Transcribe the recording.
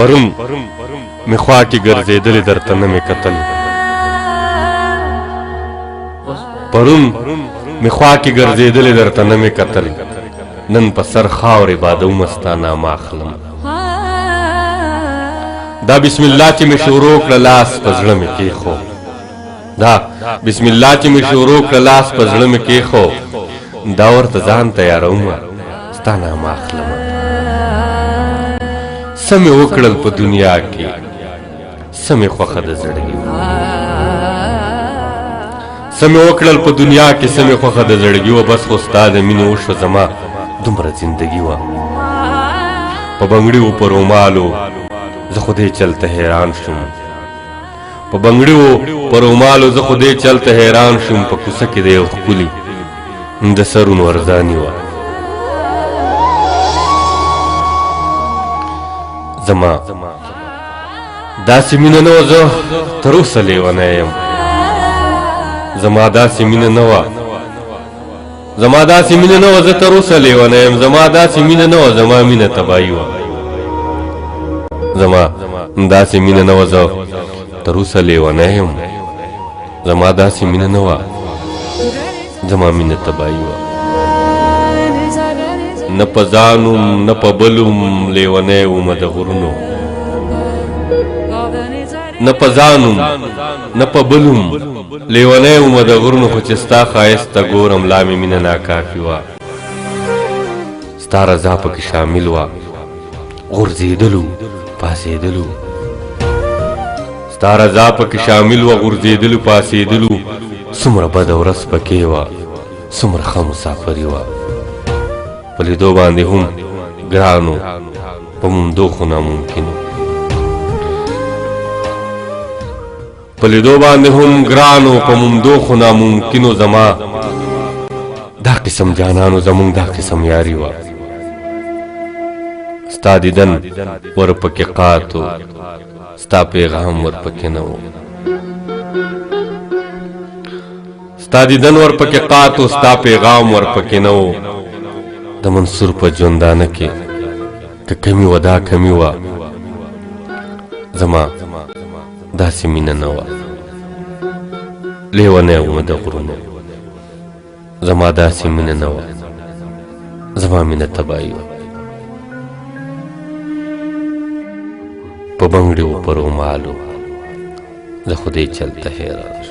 پرون می خوا کې ګرځېدلې درته نه مې کتل پرون می خوا کې ګرځېدلې درته نه مې کتل نن په سر خاورې بادومه ستا نامه اخلم دا بسم الله چې مې شروع کړه لاس په زړه مې کېښو دا بسم الله چې مې شروع کړه لاس په زړه مې کېښو دا ورته ځان تیارومه ستا نامه اخلم څه مې وکړل په دنیا کې څه مې خوښه د زړګي څه مې وکړل په دنیا کې څه مې خوښه د زړګي وه بس خو ستا د مینې وشوه زما دومره زندګي وه په بنګړي په رومالو زه خو دې چلته حیران شوم په بنګړي په رومالو زه خو دې چلته حیران شوم په کوڅه کې د یو ښکلي د سرونو ارزاني وه زما داسې مینه نه وه زه تر اوسه لیونی یم زما داسې مینه نه وه زما داسې مینه نه وه زه تر اوسه لیونی یم زما داسې مینه نه وه زما مینه تباهي وه زما داسې مینه نه وه زه تر اوسه لیونی یم زما داسې مینه نه وه زما مینه تباهي وه نه په ځانوم نه په بلوم لیونی ومه د غرونو نه په ځانوم نه په بلوم لیونی ومه د غرونو خو چې ستا ښایست ته ګورم لا مې مینه ناکافي وه ستا رضا پکې شامل وه غورځېدلو پاسېدلو ستا رضا پکې شامل وه غورځېدلو پاسېدلو څومره بده ورځ پکې وه څومره ښه مسافري وه په لیدو باندې هم ګرانو په موندو خو ناممکنو په لیدو باندې هم ګرانو په موندو خو ناممکنو زما دا قسم جانانو زمونږ دا قسم یاري وه ستا دیدن ورپکې قاتو ستا پیغام ورپکې نه و ستا دیدن ورپکې قاتو ستا پیغام ورپکې نه و د منصور په ژوندانه کې که کمی وه دا کمی وه زما داسې مینه نه وه لیونی ومه د غرونو زما داسې مینه نه وه زما مینه تباهي وه په بنګړي و په رومالو زه خو دې چلته حیران